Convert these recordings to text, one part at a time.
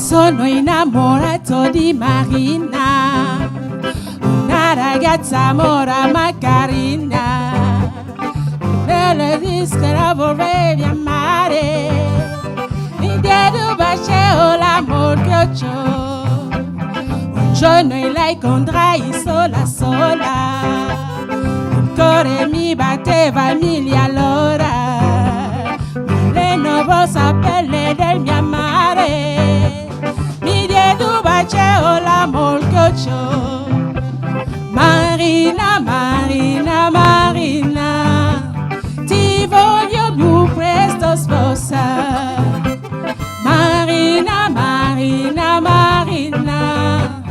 Sono innamorato di Marina, una ragazza mora ma carina. Bella disca vorrei amare, mi diede un bacio l'amor che ho. Un giorno la incontrai sola sola, il cuore mi batteva mille all'ora, ma non vuol sapere del mio amare. C'è l'amor che ho. Marina, Marina, Marina, ti voglio più presto sposare. Marina, Marina, Marina,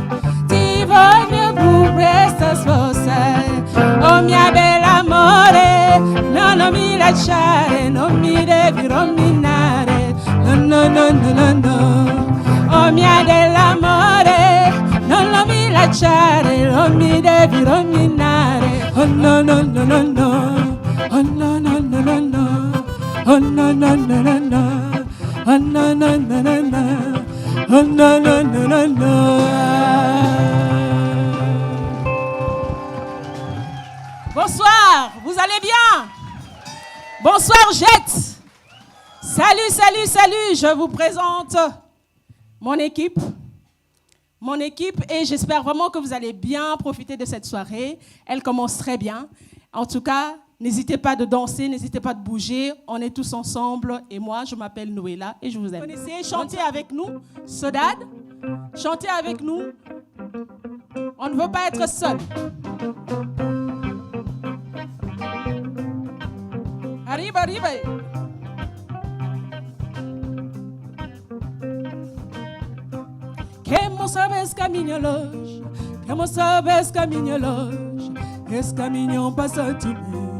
ti voglio più presto sposare. Oh mia bella amore, no, non mi lasciare, non mi devi rovinare. No, no, no, no, no, no. Oh mia dell'amore, non mi lasciare, non mi devi rovinare. Oh no no no no no, oh no no no no no, oh no no no no no, oh no no no no no, oh no no no no no. Bonsoir, vous allez bien? Bonsoir Jette. Salut, salut, salut, je vous présente mon équipe, et j'espère vraiment que vous allez bien profiter de cette soirée. Elle commence très bien. En tout cas, n'hésitez pas de danser, n'hésitez pas de bouger. On est tous ensemble et moi, je m'appelle Noëlla et je vous aime. Vous connaissez, chantez avec nous, Sodade. Chantez avec nous. On ne veut pas être seul. Arrive, arrive. Que mo sabes caminho longe, que mo sabes caminho longe, esse caminho passa de mim.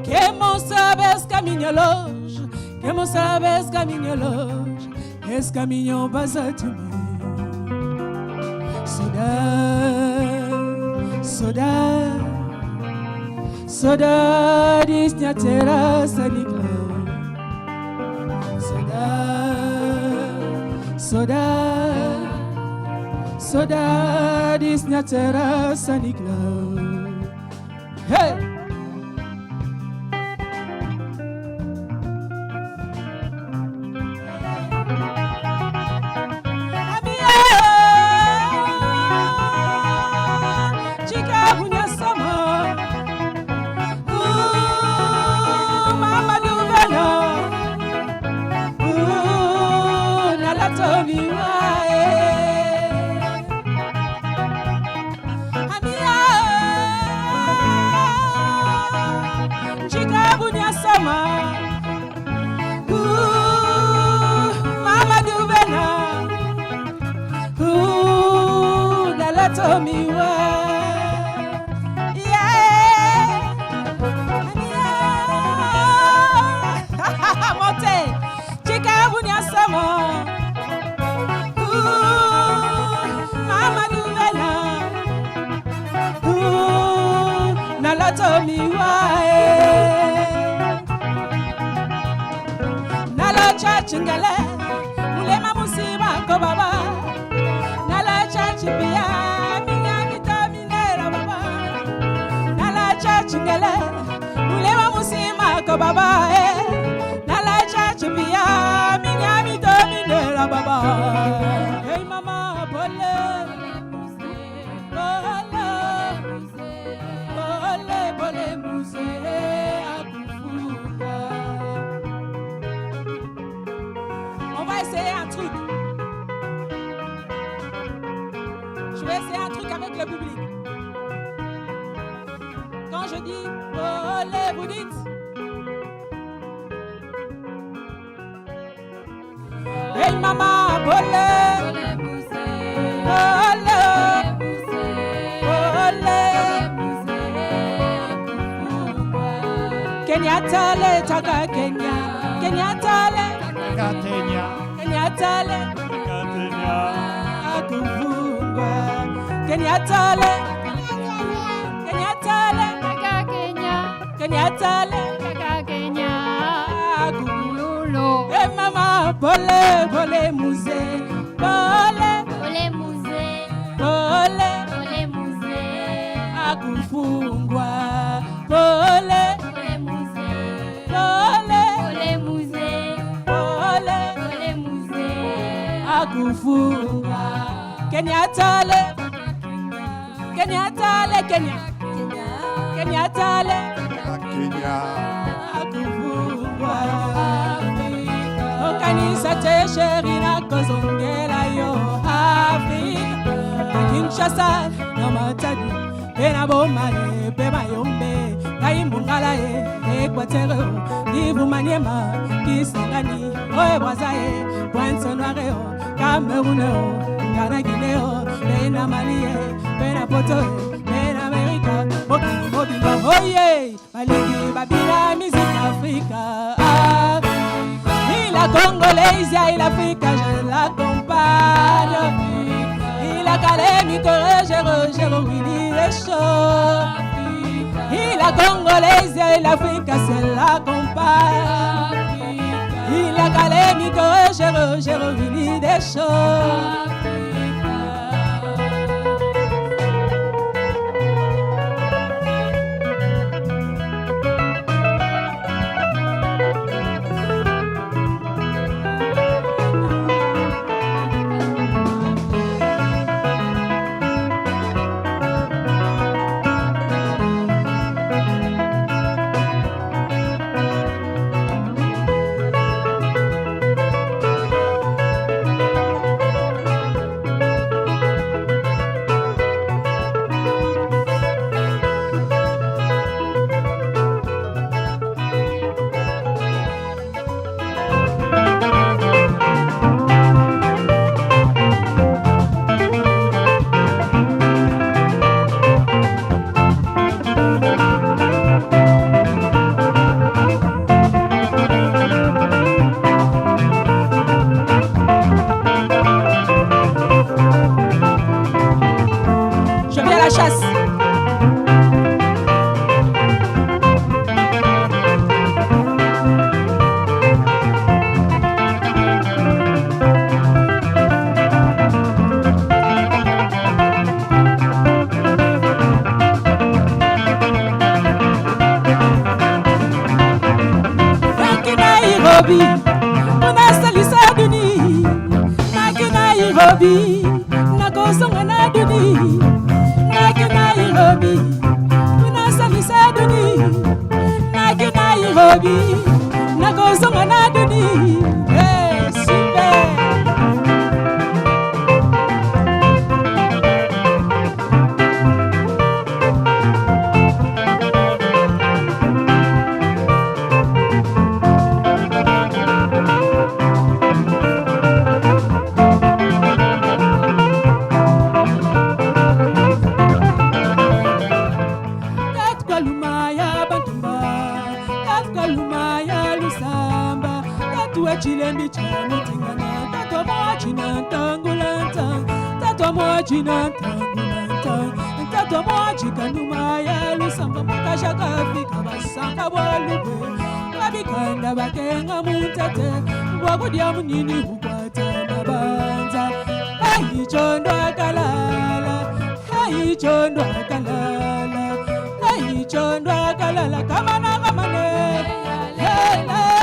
Que mo sabes caminho longe, que mo sabes caminho longe, esse caminho passa de mim. Saudade, saudade, saudade, minha terra niglão. Saudade, saudade, minha terra niglão. Hey! Chingale, mulema musiba ko baba, nala chachi pia, minya vitamina baba, nala chachi ngale, mulema musiba ko baba, nala chachi pia, minya vitamina baba. Hey mama, bole, bole, bole, muse. Un truc. Je vais essayer un truc avec le public. Quand je dis olé, vous dites hey maman, olé, olé, olé. Kenya tale, taka Kenya, Kenya tale, taka Kenya. Kenyatale, akuvungwa. Kenyatale, Kenyatale, Kenya, Kenyatale, akuvululo. Hey mama, Pole, pole, mouze. Pole, Pole muze, pole, pole muze, akufungwa. Pole, pole muze, pole, pole muze, pole, pole muze, akufungwa. Kenya tale, Kenya tale, Kenya, Kenya tale, Kenya. akufungwa. Okanisa te sheri na kozongela yo Afrika. Kinshasa na Matadi, pena boma e pema yombe, ngai mungala e Equateur, Ibu Maniema, Kisangani, Oe Brazae, Pointe Noire, Cameroun, Ghana Guinée, pena Mali, pena Poto, pena America, Mobile, Oye, Maliki, Babila, musique Africa. La Congolaise, il Afrique, je l'accompagne. Il a calé, mi Roger, Willy, les choses. Il a Congolaise, il Afrique, c'est l'accompagne. Il a calé, mi Roger, Willy, des choses. Nairobi, unasalisa duni. Naki Nairobi, nakosonga na duni. Naki Nairobi, unasalisa duni. Naki Nairobi, nakosonga na duni. Hey, super. Chilendi chano tingana, tato mochi na tangulanta, tato mochi na tangulanta, tato mochi kanuma ya lusamba makasha kafika basanga walube, kabikanda bakenga mutate, wakudia munini hukwata nabanza, hey chondo akalala, hey chondo akalala, hey chondo akalala, kamana kamane, hey la.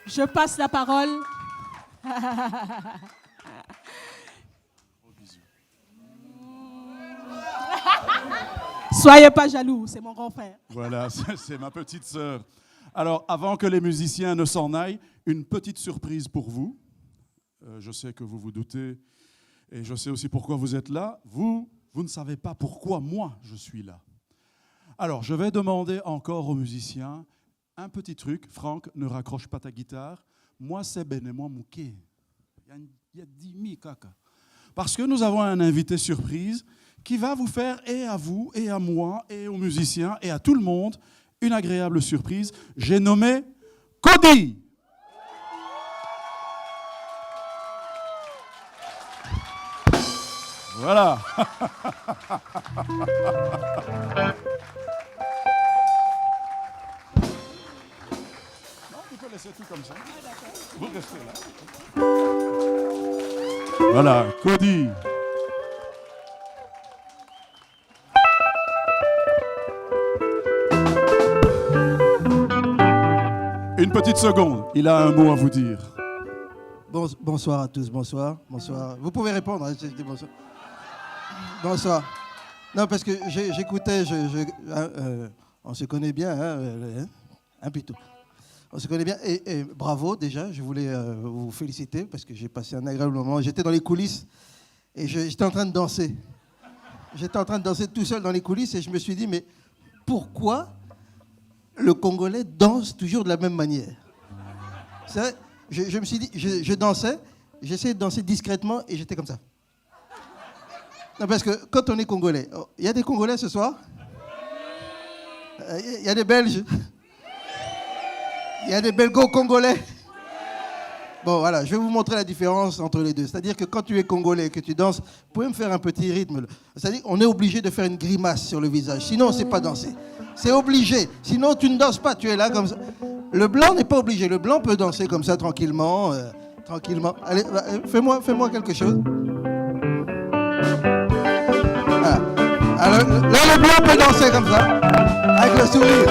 Je passe la parole. Soyez pas jaloux, c'est mon grand frère. Voilà, c'est ma petite sœur. Alors, avant que les musiciens ne s'en aillent, une petite surprise pour vous. Je sais que vous vous doutez, et je sais aussi pourquoi vous êtes là. Vous ne savez pas pourquoi moi je suis là. Alors, je vais demander encore aux musiciens un petit truc. Franck, ne raccroche pas ta guitare. Moi, c'est ben et moi, mouké. Il y a 10 000 caca. Parce que nous avons un invité surprise qui va vous faire, et à vous, et à moi, et aux musiciens, et à tout le monde, une agréable surprise. J'ai nommé Cody. Voilà. Non, tu peux laisser tout comme ça. Vous restez là. Voilà, Cody. Une petite seconde, il a un mot à vous dire. Bonsoir à tous, bonsoir. Vous pouvez répondre, hein, je dis bonsoir. Bonsoir. Non, parce que j'écoutais, on se connaît bien, un pitou. On se connaît bien, et bravo déjà, je voulais vous féliciter parce que j'ai passé un agréable moment. J'étais dans les coulisses et j'étais en train de danser. J'étais en train de danser tout seul dans les coulisses et je me suis dit, mais pourquoi le Congolais danse toujours de la même manière? C'est vrai, je me suis dit, je dansais, j'essayais de danser discrètement et j'étais comme ça. Non, parce que quand on est Congolais, il y a des Congolais ce soir? Il y a des Belges? Il y a des Belgo-Congolais? Bon, voilà, je vais vous montrer la différence entre les deux. C'est-à-dire que quand tu es Congolais et que tu danses, vous pouvez me faire un petit rythme. C'est-à-dire qu'on est obligé de faire une grimace sur le visage. Sinon, c'est pas danser. C'est obligé. Sinon, tu ne danses pas. Tu es là comme ça. Le blanc n'est pas obligé. Le blanc peut danser comme ça tranquillement. Tranquillement. Allez, fais-moi quelque chose. Voilà. Alors, là, le blanc peut danser comme ça. Avec le sourire.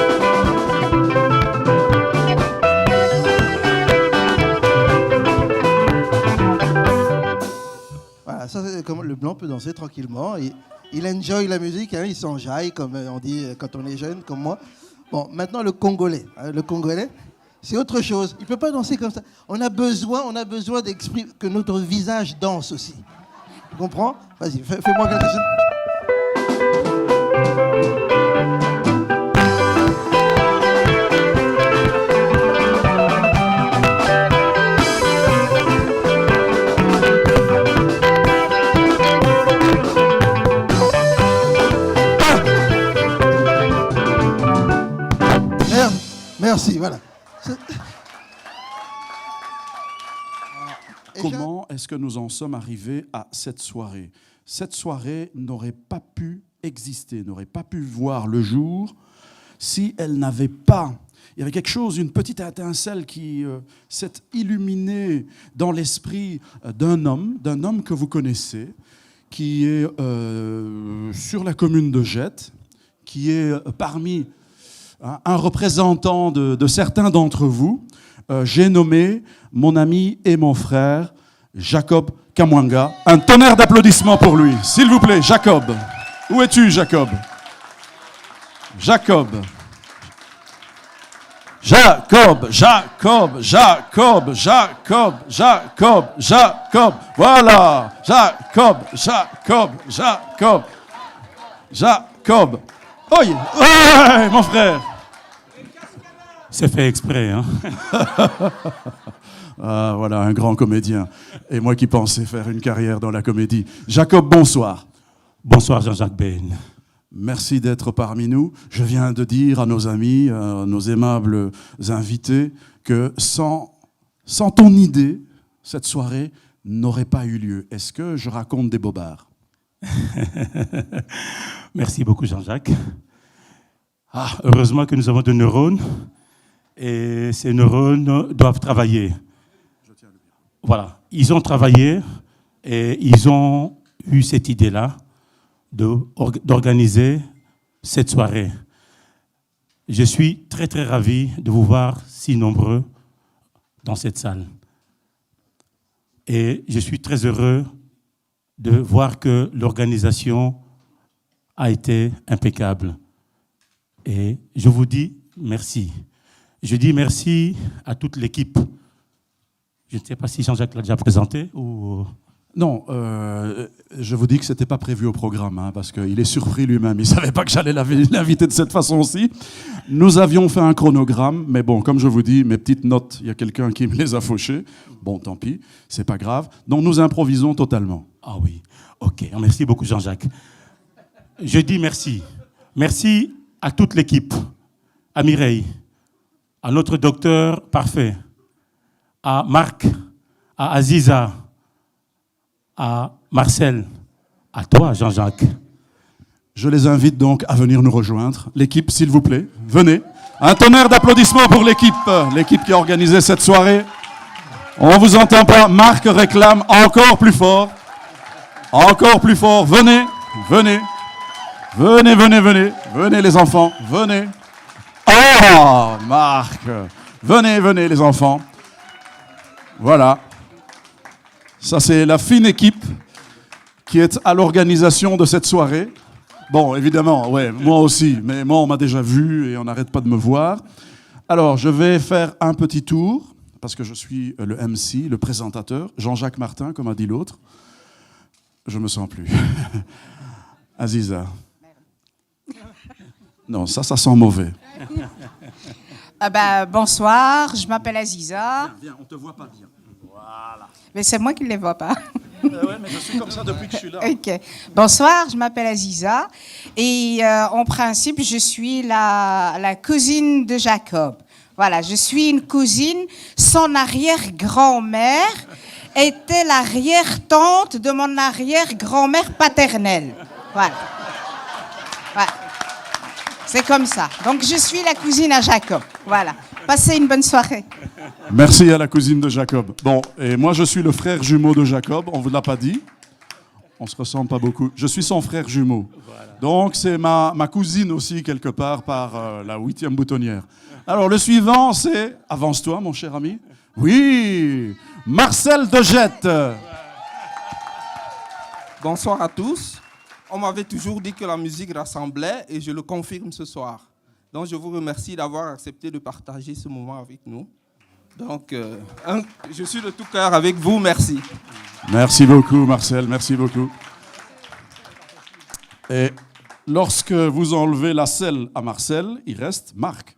Ça, comme le blanc peut danser tranquillement. Il enjoy la musique, hein, il s'enjaille, comme on dit quand on est jeune, comme moi. Bon, maintenant le Congolais. Le Congolais, c'est autre chose. Il ne peut pas danser comme ça. On a besoin d'exprimer que notre visage danse aussi. Tu comprends? Vas-y, fais-moi quelque chose. Merci, voilà. Comment est-ce que nous en sommes arrivés à cette soirée? Cette soirée n'aurait pas pu exister, n'aurait pas pu voir le jour si elle n'avait pas... Il y avait quelque chose, une petite étincelle qui s'est illuminée dans l'esprit d'un homme que vous connaissez, qui est sur la commune de Jette, qui est parmi... un représentant de certains d'entre vous. J'ai nommé mon ami et mon frère, Jacob Kamwanga. Un tonnerre d'applaudissements pour lui. S'il vous plaît, Jacob. Où es-tu, Jacob? Jacob. Voilà. Jacob. Oh, yeah. Mon frère. C'est fait exprès, hein. Ah, voilà, un grand comédien. Et moi qui pensais faire une carrière dans la comédie. Jacob, bonsoir. Bonsoir Jean-Jacques Ben. Merci d'être parmi nous. Je viens de dire à nos amis, à nos aimables invités, que sans ton idée, cette soirée n'aurait pas eu lieu. Est-ce que je raconte des bobards? Merci beaucoup Jean-Jacques. Ah, heureusement que nous avons des neurones et ces neurones doivent travailler. Voilà, ils ont travaillé et ils ont eu cette idée-là d'organiser cette soirée. Je suis très très ravi de vous voir si nombreux dans cette salle. Et je suis très heureux de voir que l'organisation a été impeccable. Et je vous dis merci. Je dis merci à toute l'équipe. Je ne sais pas si Jean-Jacques l'a déjà présenté ou... Non, je vous dis que ce n'était pas prévu au programme, hein, parce qu'il est surpris lui-même. Il ne savait pas que j'allais l'inviter de cette façon-ci. Nous avions fait un chronogramme, mais bon, comme je vous dis, mes petites notes, il y a quelqu'un qui me les a fauchées. Bon, tant pis, c'est pas grave. Donc nous improvisons totalement. Ah oui, ok. Merci beaucoup Jean-Jacques. Je dis merci. Merci à toute l'équipe, à Mireille, à notre docteur parfait, à Marc, à Aziza, à Marcel, à toi Jean-Jacques. Je les invite donc à venir nous rejoindre. L'équipe, s'il vous plaît, venez. Un tonnerre d'applaudissements pour l'équipe qui a organisé cette soirée. On ne vous entend pas. Marc réclame encore plus fort. Encore plus fort. Venez, venez. Venez, venez, venez. Venez les enfants, venez. Oh, Marc. Venez, venez les enfants. Voilà. Ça, c'est la fine équipe qui est à l'organisation de cette soirée. Bon, évidemment, ouais, moi aussi, mais moi, on m'a déjà vu et on n'arrête pas de me voir. Alors, je vais faire un petit tour, parce que je suis le MC, le présentateur, Jean-Jacques Martin, comme a dit l'autre. Je me sens plus. Aziza. Non, ça sent mauvais. Bonsoir, je m'appelle Aziza. Viens, on te voit pas bien. Voilà. Mais c'est moi qui ne les vois pas. Oui, mais je suis comme ça depuis que je suis là. Ok. Bonsoir, je m'appelle Aziza. Et en principe, je suis la cousine de Jacob. Voilà, je suis une cousine. Son arrière-grand-mère était l'arrière-tante de mon arrière-grand-mère paternelle. Voilà. Voilà. C'est comme ça. Donc, je suis la cousine à Jacob. Voilà. Passez une bonne soirée. Merci à la cousine de Jacob. Bon, et moi, je suis le frère jumeau de Jacob. On ne vous l'a pas dit. On ne se ressemble pas beaucoup. Je suis son frère jumeau. Voilà. Donc, c'est ma cousine aussi, quelque part, par la 8e boutonnière. Alors, le suivant, c'est... Avance-toi, mon cher ami. Oui, Marcel Degette. Bonsoir à tous. On m'avait toujours dit que la musique rassemblait et je le confirme ce soir. Donc, je vous remercie d'avoir accepté de partager ce moment avec nous. Donc, je suis de tout cœur avec vous. Merci. Merci beaucoup, Marcel. Merci beaucoup. Et lorsque vous enlevez la selle à Marcel, il reste Marc.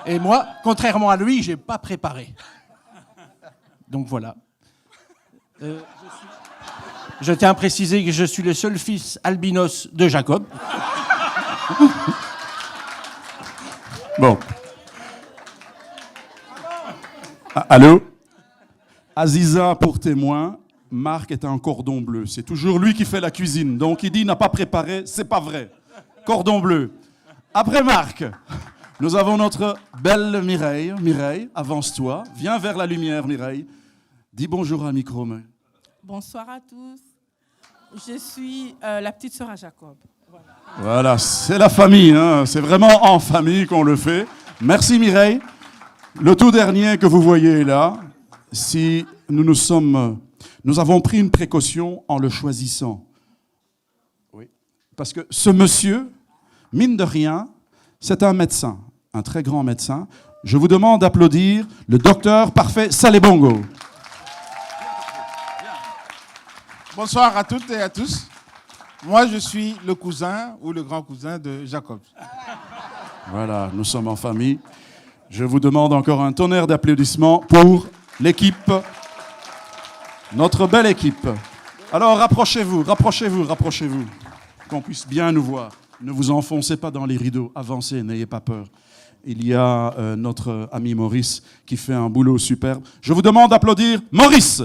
Et moi, contrairement à lui, je n'ai pas préparé. Donc voilà. Je tiens à préciser que je suis le seul fils albinos de Jacob. Bon. Allô? Aziza pour témoin, Marc est un cordon bleu. C'est toujours lui qui fait la cuisine. Donc il dit il n'a pas préparé, c'est pas vrai. Cordon bleu. Après Marc, nous avons notre belle Mireille. Mireille, avance-toi. Viens vers la lumière, Mireille. Dis bonjour à un micro. Mais... Bonsoir à tous. Je suis la petite sœur à Jacob. Voilà, c'est la famille. Hein. C'est vraiment en famille qu'on le fait. Merci Mireille. Le tout dernier que vous voyez là, si nous avons pris une précaution en le choisissant. Oui. Parce que ce monsieur, mine de rien, c'est un médecin, un très grand médecin. Je vous demande d'applaudir le docteur parfait Salébongo. Bonsoir à toutes et à tous. Moi, je suis le cousin ou le grand cousin de Jacob. Voilà, nous sommes en famille. Je vous demande encore un tonnerre d'applaudissements pour l'équipe, notre belle équipe. Alors, rapprochez-vous, qu'on puisse bien nous voir. Ne vous enfoncez pas dans les rideaux, avancez, n'ayez pas peur. Il y a notre ami Maurice qui fait un boulot superbe. Je vous demande d'applaudir Maurice.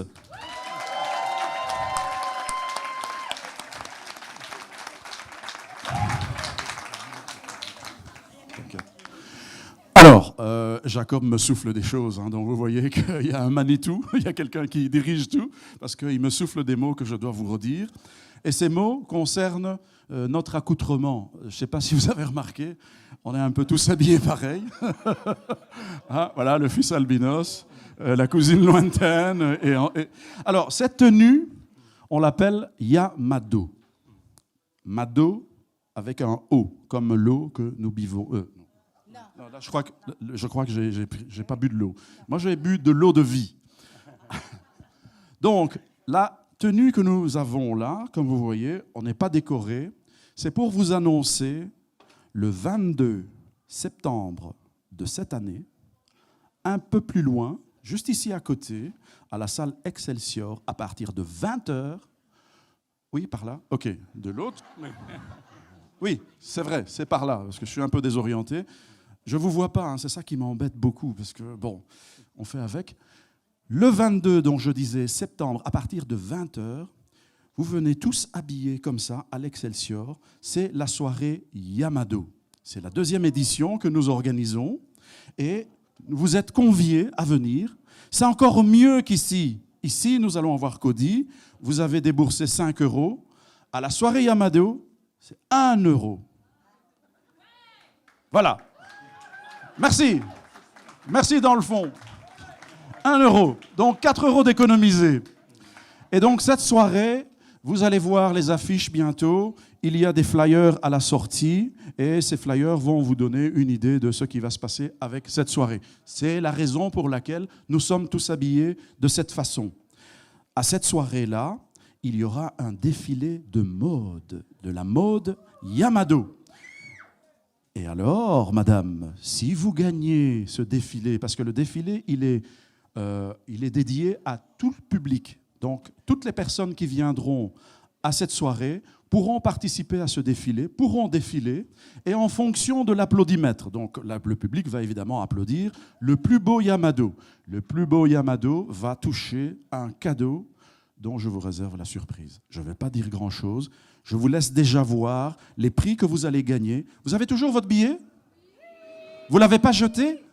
Alors, Jacob me souffle des choses, hein, donc vous voyez qu'il y a un Manitou, il y a quelqu'un qui dirige tout, parce qu'il me souffle des mots que je dois vous redire. Et ces mots concernent notre accoutrement. Je ne sais pas si vous avez remarqué, on est un peu tous habillés pareil. Hein, voilà, le fils albinos, la cousine lointaine. Alors, cette tenue, on l'appelle Yamado. Mado avec un O, comme l'eau que nous buvons. Non, là, je crois que j'ai pas bu de l'eau. Moi, j'ai bu de l'eau de vie. Donc, la tenue que nous avons là, comme vous voyez, on n'est pas décoré. C'est pour vous annoncer le 22 septembre de cette année, un peu plus loin, juste ici à côté, à la salle Excelsior, à partir de 20h. Oui, par là? OK. De l'autre? Oui, c'est vrai, c'est par là, parce que je suis un peu désorienté. Je ne vous vois pas, hein, c'est ça qui m'embête beaucoup, parce que, bon, on fait avec. Le 22, dont je disais septembre, à partir de 20h, vous venez tous habillés comme ça à l'Excelsior. C'est la soirée Yamado. C'est la 2e édition que nous organisons et vous êtes conviés à venir. C'est encore mieux qu'ici. Ici, nous allons avoir Cody. Vous avez déboursé 5 €. À la soirée Yamado, c'est 1 €. Voilà. Merci. Merci dans le fond. 1 €. Donc 4 € d'économiser. Et donc cette soirée, vous allez voir les affiches bientôt. Il y a des flyers à la sortie et ces flyers vont vous donner une idée de ce qui va se passer avec cette soirée. C'est la raison pour laquelle nous sommes tous habillés de cette façon. À cette soirée-là, il y aura un défilé de mode, de la mode Yamado. Et alors, madame, si vous gagnez ce défilé, parce que le défilé, il est dédié à tout le public. Donc, toutes les personnes qui viendront à cette soirée pourront participer à ce défilé, pourront défiler, et en fonction de l'applaudimètre, donc le public va évidemment applaudir le plus beau Yamado. Le plus beau Yamado va toucher un cadeau dont je vous réserve la surprise. Je ne vais pas dire grand-chose, je vous laisse déjà voir les prix que vous allez gagner. Vous avez toujours votre billet? Vous ne l'avez pas jeté?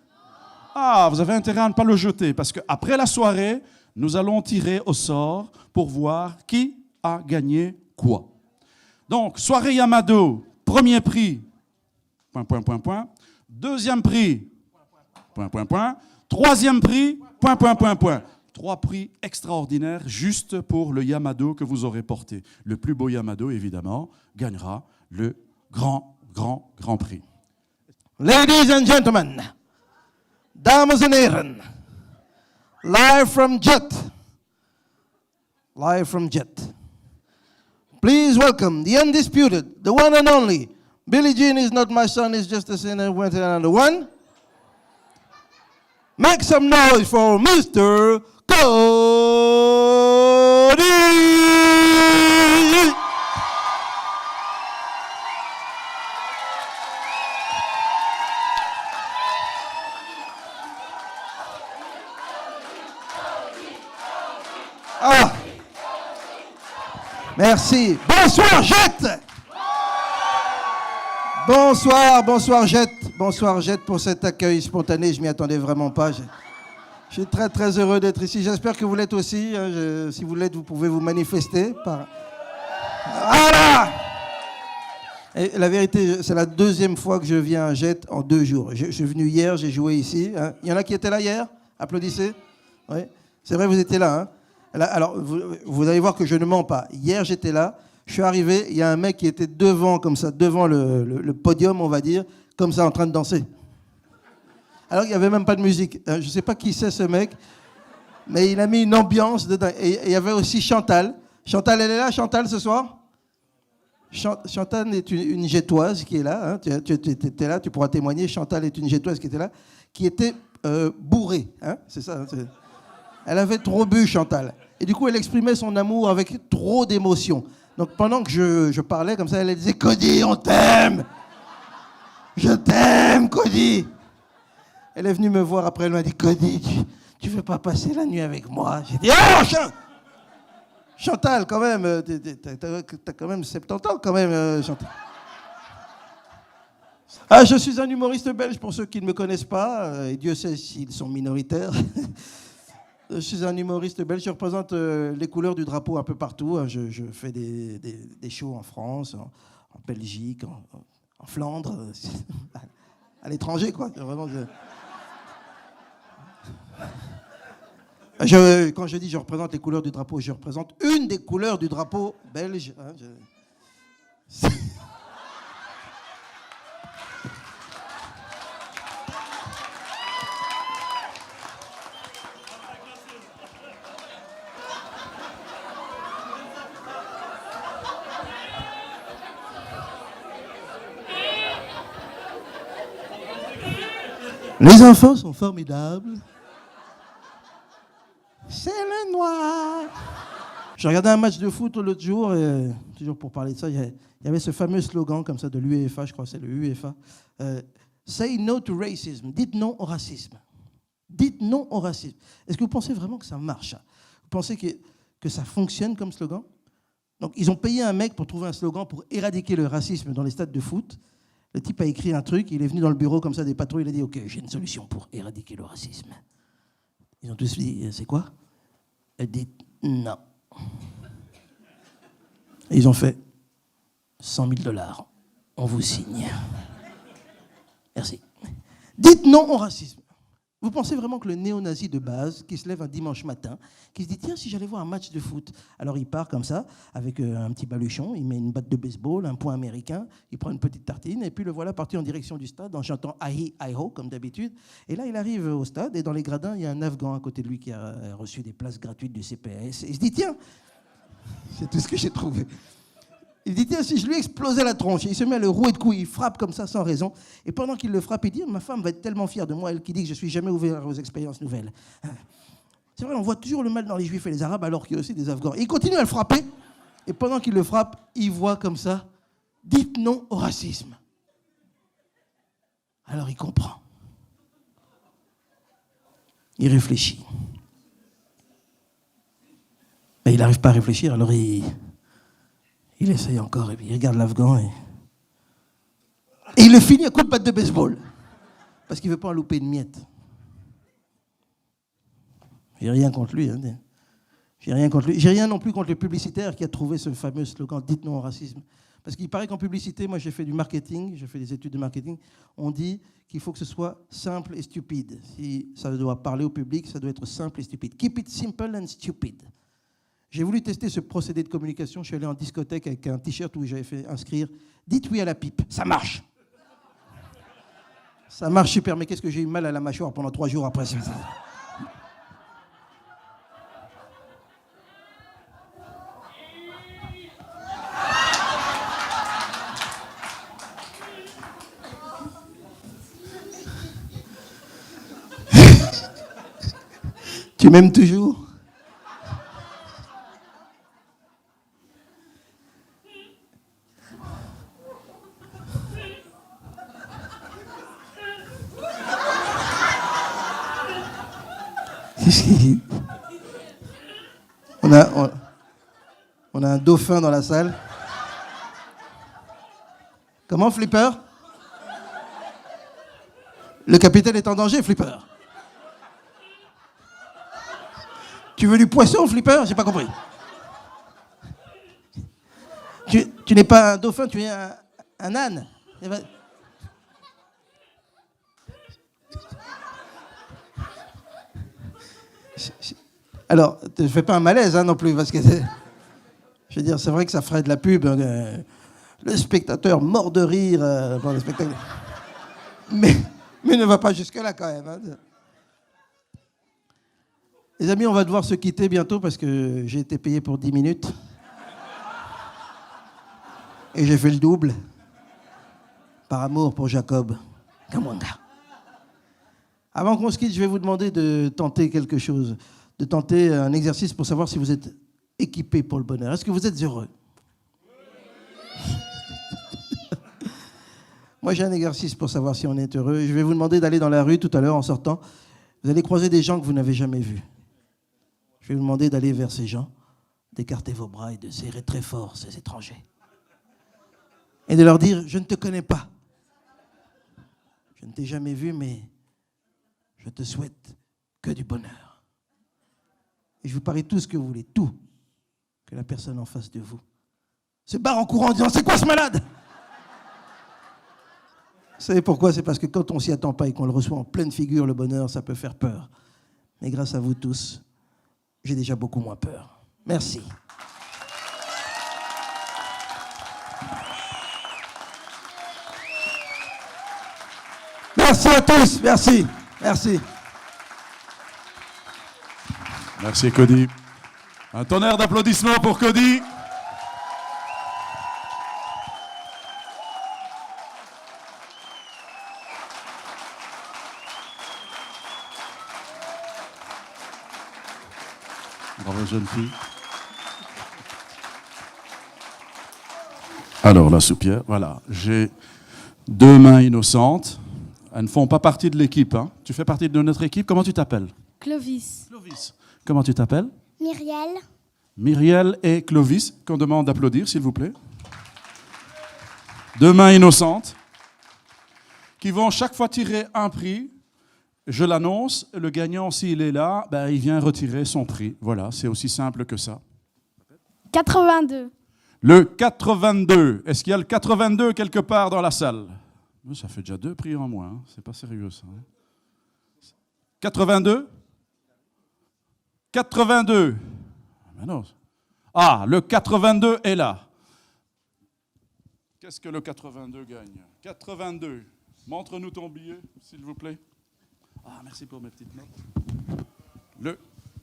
Ah, vous avez intérêt à ne pas le jeter, parce qu'après la soirée, nous allons tirer au sort pour voir qui a gagné quoi. Donc, soirée Yamado, premier prix, ... Deuxième prix, ... Troisième prix, ... 3 prix extraordinaires juste pour le Yamado que vous aurez porté. Le plus beau Yamado, évidemment, gagnera le grand prix. Ladies and gentlemen, dames en heren, live from Jet. Please welcome the undisputed, the one and only. Billie Jean is not my son, is just a sinner, went another one. Make some noise for Mr. Cody! Ah! Merci. Bonsoir, Jet! Bonsoir, Jet. Bonsoir, Jet, pour cet accueil spontané. Je m'y attendais vraiment pas. Je suis très, très heureux d'être ici. J'espère que vous l'êtes aussi. Si vous l'êtes, vous pouvez vous manifester. Voilà! Et la vérité, c'est la 2e fois que je viens à Jet en 2 jours. Je suis venu hier, j'ai joué ici. Hein. Il y en a qui étaient là hier? Applaudissez. Oui. C'est vrai, vous étiez là. Hein. Alors, vous allez voir que je ne mens pas. Hier, j'étais là. Je suis arrivé, il y a un mec qui était devant, comme ça, devant le podium, on va dire, comme ça, en train de danser. Alors, il n'y avait même pas de musique. Je ne sais pas qui c'est, ce mec, mais il a mis une ambiance dedans. Et il y avait aussi Chantal. Chantal, elle est là, Chantal, ce soir? Chantal est une Jettoise qui est là. Hein. Tu étais là, tu pourras témoigner. Chantal est une Jettoise qui était là, qui était bourrée. Hein. C'est ça. Hein, elle avait trop bu, Chantal. Et du coup, elle exprimait son amour avec trop d'émotion. Donc pendant que je parlais comme ça, elle disait « Cody, on t'aime! Je t'aime, Cody !» Elle est venue me voir après, elle m'a dit « Cody, tu veux pas passer la nuit avec moi ?» J'ai dit « Oh, Chantal, quand même, t'as quand même 70 ans, quand même, Chantal. » Ah, je suis un humoriste belge, pour ceux qui ne me connaissent pas, et Dieu sait s'ils sont minoritaires. Je suis un humoriste belge, je représente les couleurs du drapeau un peu partout. Je fais des shows en France, en Belgique, en Flandre, à l'étranger, quoi. Vraiment, quand je dis je représente les couleurs du drapeau, je représente une des couleurs du drapeau belge. Hein, Les enfants sont formidables. C'est le noir. J'ai regardé un match de foot l'autre jour, et, toujours pour parler de ça, il y avait ce fameux slogan comme ça de l'UEFA, je crois que c'est le UEFA. Say no to racism. Dites non au racisme. Dites non au racisme. Est-ce que vous pensez vraiment que ça marche? Vous pensez que ça fonctionne comme slogan? Donc, ils ont payé un mec pour trouver un slogan pour éradiquer le racisme dans les stades de foot. Le type a écrit un truc, il est venu dans le bureau comme ça des patrons, il a dit « Ok, j'ai une solution pour éradiquer le racisme. » Ils ont tous dit « C'est quoi ?» Elle dit « Non. » Et ils ont fait « 100 000 $, on vous signe. » Merci. Dites non au racisme. Vous pensez vraiment que le néo-nazi de base, qui se lève un dimanche matin, qui se dit, tiens, si j'allais voir un match de foot, alors il part comme ça, avec un petit baluchon, il met une batte de baseball, un point américain, il prend une petite tartine, et puis le voilà parti en direction du stade, en chantant Ahi, Ahi-ho, comme d'habitude. Et là, il arrive au stade, et dans les gradins, il y a un Afghan à côté de lui qui a reçu des places gratuites du CPS. Et il se dit, tiens, c'est tout ce que j'ai trouvé. Il dit, tiens, si je lui explosais la tronche, il se met à le rouer de coups, il frappe comme ça sans raison. Et pendant qu'il le frappe, il dit, ma femme va être tellement fière de moi, elle qui dit que je ne suis jamais ouvert aux expériences nouvelles. C'est vrai, on voit toujours le mal dans les Juifs et les Arabes, alors qu'il y a aussi des Afghans. Et il continue à le frapper, et pendant qu'il le frappe, il voit comme ça, dites non au racisme. Alors il comprend. Il réfléchit. Mais il n'arrive pas à réfléchir, alors il essaye encore, et puis il regarde l'Afghan, et il le finit à coup de batte de baseball. Parce qu'il ne veut pas en louper une miette. J'ai rien contre lui. Hein. J'ai rien contre lui. J'ai rien non plus contre le publicitaire qui a trouvé ce fameux slogan « Dites non au racisme ». Parce qu'il paraît qu'en publicité, moi j'ai fait du marketing, j'ai fait des études de marketing, on dit qu'il faut que ce soit simple et stupide. Si ça doit parler au public, ça doit être simple et stupide. Keep it simple and stupid. J'ai voulu tester ce procédé de communication. Je suis allé en discothèque avec un t-shirt où j'avais fait inscrire « Dites oui à la pipe ». Ça marche. Ça marche super, mais qu'est-ce que j'ai eu mal à la mâchoire pendant 3 jours après ça. Tu m'aimes toujours ? On a un dauphin dans la salle. Comment, Flipper? Le capitaine est en danger, Flipper. Tu veux du poisson, Flipper? J'ai pas compris. Tu n'es pas un dauphin, tu es un âne. Alors, ne fais pas un malaise non plus, parce que je veux dire, c'est vrai que ça ferait de la pub. Le spectateur mort de rire pendant le spectacle. Mais ne va pas jusque-là quand même. Hein. Les amis, on va devoir se quitter bientôt parce que j'ai été payé pour 10 minutes. Et j'ai fait le double. Par amour pour Jacob Kamwanga. Avant qu'on se quitte, je vais vous demander de tenter quelque chose. De tenter un exercice pour savoir si vous êtes équipé pour le bonheur. Est-ce que vous êtes heureux? Moi, j'ai un exercice pour savoir si on est heureux. Je vais vous demander d'aller dans la rue tout à l'heure en sortant. Vous allez croiser des gens que vous n'avez jamais vus. Je vais vous demander d'aller vers ces gens, d'écarter vos bras et de serrer très fort ces étrangers. Et de leur dire, je ne te connais pas. Je ne t'ai jamais vu, mais je te souhaite que du bonheur. Et je vous parie tout ce que vous voulez, tout, que la personne en face de vous se barre en courant en disant, c'est quoi ce malade? Vous savez pourquoi? C'est parce que quand on s'y attend pas et qu'on le reçoit en pleine figure, le bonheur, ça peut faire peur. Mais grâce à vous tous, j'ai déjà beaucoup moins peur. Merci. Merci à tous. Merci. Merci. Merci Cody. Un tonnerre d'applaudissements pour Cody. Bravo, jeune fille. Alors, la soupière, voilà. J'ai 2 mains innocentes. Elles ne font pas partie de l'équipe. Hein. Tu fais partie de notre équipe. Comment tu t'appelles? Clovis. Clovis. Comment tu t'appelles? Myriel. Myriel et Clovis, qu'on demande d'applaudir, s'il vous plaît. 2 mains innocentes qui vont chaque fois tirer un prix. Je l'annonce, le gagnant, s'il est là, ben, il vient retirer son prix. Voilà, c'est aussi simple que ça. 82. Le 82. Est-ce qu'il y a le 82 quelque part dans la salle? Ça fait déjà 2 prix en moins. Hein. C'est pas sérieux, ça. Hein. 82? 82. Ben non. Ah, le 82 est là. Qu'est-ce que le 82 gagne? 82. Montre-nous ton billet, s'il vous plaît. Ah, merci pour mes petites notes. Le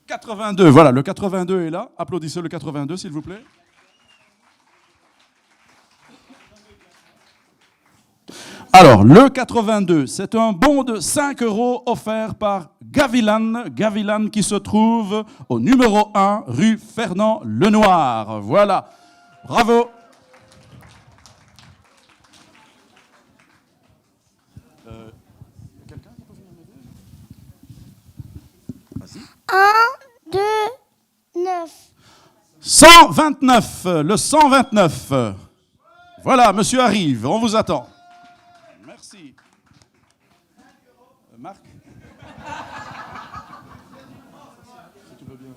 82, voilà, le 82 est là. Applaudissez le 82, s'il vous plaît. Alors, le 82, c'est un bon de 5 € offert par Gavilan. Gavilan qui se trouve au numéro 1, rue Fernand Lenoir. Voilà. Bravo. Quelqu'un qui peut venir m'aider? Vas-y. 1, 2, 9. 129, le 129. Voilà, monsieur arrive, on vous attend. Merci. Marc? Si tu veux bien.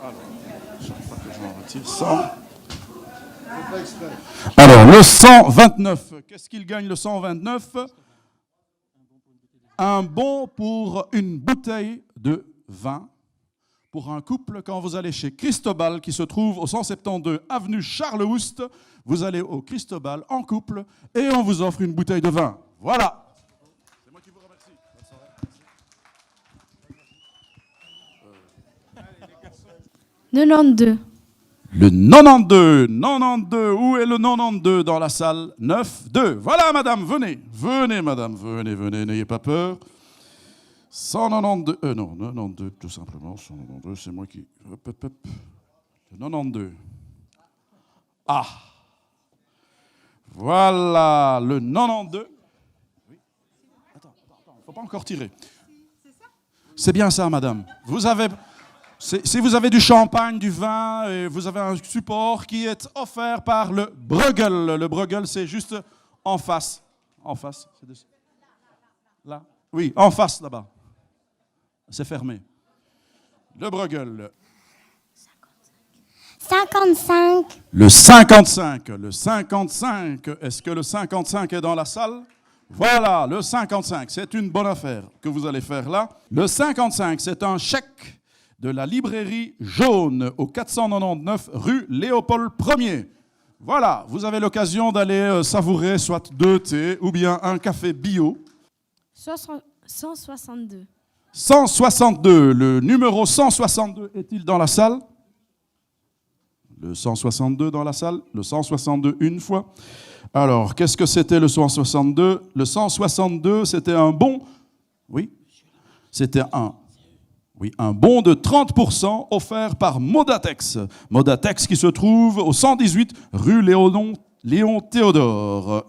Alors, chaque fois que j'en retire 100. Alors, le 129, qu'est-ce qu'il gagne le 129? Un bon pour une bouteille de vin pour un couple quand vous allez chez Cristobal qui se trouve au 172 avenue Charles Houst. Vous allez au Cristobal en couple et on vous offre une bouteille de vin. Voilà. C'est moi qui vous remercie. Bonne soirée. Merci. 92. Le 92, 92, où est le 92 dans la salle? 9, 2. Voilà, madame, venez. Venez, madame, venez, venez, n'ayez pas peur. 192, non, 92, tout simplement. 192, c'est moi qui... Hop, hop, hop. Le 92. Ah. Voilà, le 92. Oui. Attends, il ne faut pas encore tirer. C'est bien ça, madame. Vous avez... Si vous avez du champagne, du vin, et vous avez un support qui est offert par le Bruegel. Le Bruegel, c'est juste en face. En face. Là? Oui, en face, là-bas. C'est fermé. Le Bruegel. 55. Le 55. Le 55. Est-ce que le 55 est dans la salle? Voilà, le 55. C'est une bonne affaire que vous allez faire là. Le 55, c'est un chèque de la librairie Jaune au 499 rue Léopold Ier. Voilà, vous avez l'occasion d'aller savourer soit 2 thés ou bien un café bio. 162. 162, le numéro 162 est-il dans la salle? Le 162 dans la salle, le 162 une fois. Alors, qu'est-ce que c'était le 162? Le 162, c'était un bon... Oui, c'était un bon de 30% offert par Modatex. Modatex qui se trouve au 118 rue Léon Théodore.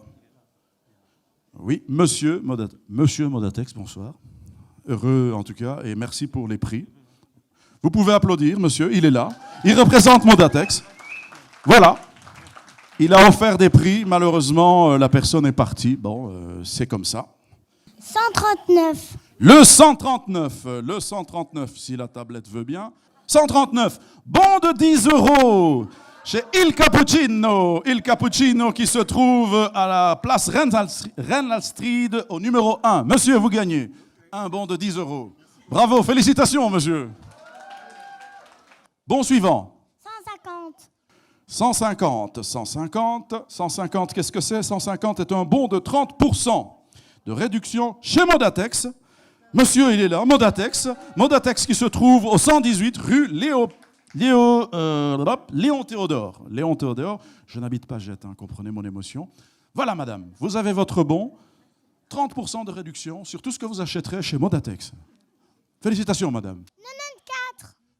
Oui, monsieur Modatex, bonsoir. Heureux en tout cas, et merci pour les prix. Vous pouvez applaudir, monsieur, il est là. Il représente Modatex. Voilà. Il a offert des prix, malheureusement, la personne est partie. Bon, c'est comme ça. 139. Le 139, si la tablette veut bien. 139, bon de 10 € chez Il Cappuccino qui se trouve à la place Renalstride au numéro 1. Monsieur, vous gagnez un bon de 10 €. Bravo, félicitations, monsieur. Bon suivant. 150, qu'est-ce que c'est? 150 est un bon de 30% de réduction chez Modatex. Monsieur, il est là, Modatex. Modatex qui se trouve au 118 rue Léon Théodore. Léon Théodore, je n'habite pas Jette, hein, comprenez mon émotion. Voilà, madame, vous avez votre bon. 30% de réduction sur tout ce que vous achèterez chez Modatex. Félicitations, madame.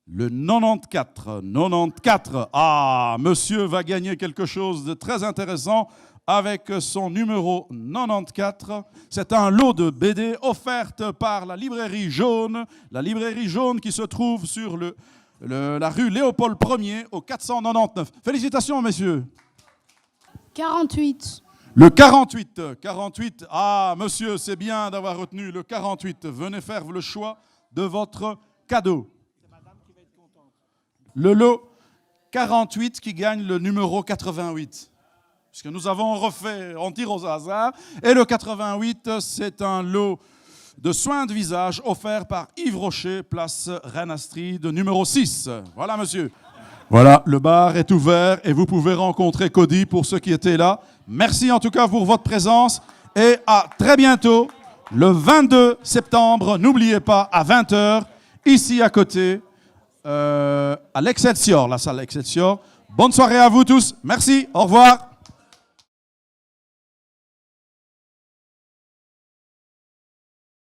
Le 94. 94. Ah, monsieur va gagner quelque chose de très intéressant avec son numéro 94. C'est un lot de BD offerte par la librairie jaune. La librairie jaune qui se trouve sur la rue Léopold Ier au 499. Félicitations, messieurs. 48. Le 48. 48. Ah, monsieur, c'est bien d'avoir retenu le 48. Venez faire le choix de votre cadeau. Le lot 48 qui gagne le numéro 88. Puisque nous avons refait, on tire au hasard. Et le 88, c'est un lot de soins de visage offert par Yves Rocher, place Reine-Astrid, numéro 6. Voilà, monsieur. Voilà, le bar est ouvert et vous pouvez rencontrer Cody pour ceux qui étaient là. Merci en tout cas pour votre présence et à très bientôt, le 22 septembre. N'oubliez pas, à 20h, ici à côté, à l'Excelsior, la salle Excelsior. Bonne soirée à vous tous. Merci, au revoir.